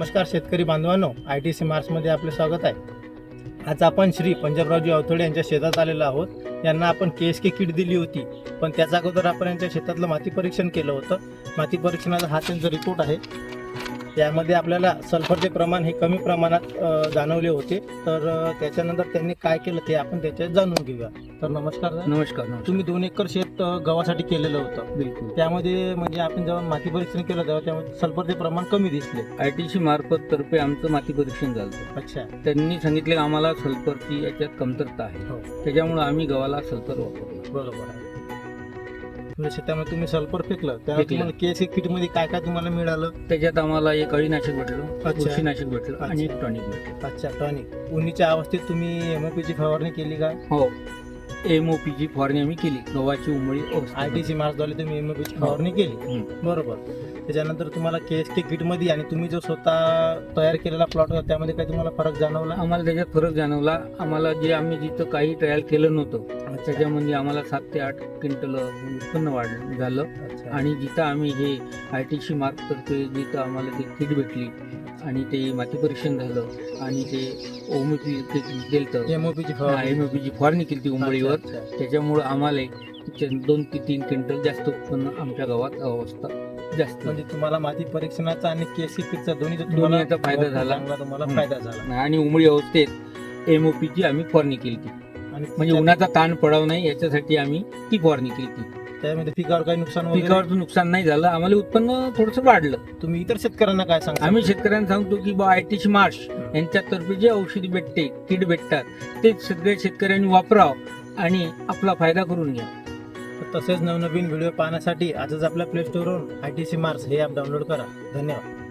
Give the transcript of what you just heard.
नमस्कार शेतकरी बांधवांनो, ITC मार्समध्ये आपले स्वागत आहे। आज आपण श्री पंजाबरावजी अवथोडे यांच्या शेतात आलेलो आहोत। यांना आपण KSK किट दिली होती, पण त्याच्या अगोदर आपण यांच्या शेतातलं माती परीक्षण केलं होतं। माती परीक्षणाचा हा त्यांचा रिपोर्ट आहे। यामध्ये आपल्याला सल्फरचे प्रमाण हे कमी प्रमाणात जाणवले होते। तर त्याच्यानंतर त्यांनी काय केलं ते आपण त्याच्यात जाणून घेऊया। तर नमस्कार सर। नमस्कार। तुम्ही 2 एकर शेत गव्हासाठी केलेलं होतं। बिलकुल। त्यामध्ये म्हणजे आपण जेव्हा माती परीक्षण केलं तेव्हा त्यामध्ये सल्फरचे प्रमाण कमी दिसले। ITC मार्फत तर्फे आमचं माती परीक्षण झालं। अच्छा। त्यांनी सांगितले आम्हाला सल्फरची याच्यात कमतरता आहे, हो, त्याच्यामुळे आम्ही गव्हाला सल्फर वापरतो। बरोबर आहे। म्हणजे शेतामध्ये तुम्ही सल्फर फेकलं त्याला फेकलं. तुम्हाला KSK किट मध्ये काय काय तुम्हाला मिळालं? त्याच्यात आम्हाला एक अळीनाशक भेटलं, अच्छा. बुरशीनाशक भेटलं आणि अच्छा. एक टॉनिक भेटलं। अच्छा, टॉनिक। उन्हीच्या अवस्थेत तुम्ही MOP ची फवारणी केली का? हो, MOP ची फवारणी आम्ही केली गव्हाची उमळी अवस्थेमध्ये. ITC मार्सद्वारे तुम्ही MOP ची हो. फवारणी केली, हम्म. बरोबर। त्याच्यानंतर तुम्हाला KSK किट मध्ये आणि तुम्ही जो स्वतः तयार केलेला प्लॉट होता त्यामध्ये काय तुम्हाला फरक जाणवला? आम्हाला त्याच्यात फरक जाणवला। आम्हाला जे आम्ही जिथं काही ट्रायल केलं नव्हतं त्याच्यामध्ये आम्हाला 7 ते 8 क्विंटल उत्पन्न वाढ झालं। अच्छा. आणि जिथं आम्ही हे ITC मार्फतर्फे जिथं आम्हाला ते किट भेटली आणि ते माती परीक्षण झालं आणि ते MOP दिलं, MOP ची फवारणी MOP ची फवारणी केली ती उंबळीवर, अच्छा, अच्छा. त्याच्यामुळे आम्हाला 2 ते 3 क्विंटल जास्त उत्पन्न आमच्या गावात अवस्था जास्त म्हणजे तुम्हाला माती परीक्षणाचा आणि KSK किटचा दोन्हीचा दोन्हीचा फायदा झाला. चांगला तुम्हाला हम्म. फायदा झाला। आणि उमळी अवस्थेत MOP ची आम्ही फवारणी केली ती, आणि म्हणजे उन्हाचा ताण पडाव नाही याच्यासाठी आम्ही ती फवारणी केली ती। त्यामध्ये पिकावर काही नुकसान वगैरे? पिकावरचं नुकसान नाही झालं, आम्हाला उत्पन्न थोडंसं वाढलं। तुम्ही इतर शेतकऱ्यांना काय सांगता? आम्ही शेतकऱ्यांना सांगतो की ITC मार्श यांच्यातर्फे जे औषधी भेटते, किट भेटतात ते सगळे शेतकऱ्यांनी वापरावं आणि आपला फायदा करून घ्या। तसेच नवनवीन व्हिडिओ पाहण्यासाठी आजच आपल्या प्ले स्टोअरवरून ITC मार्स हे ॲप डाउनलोड करा। धन्यवाद।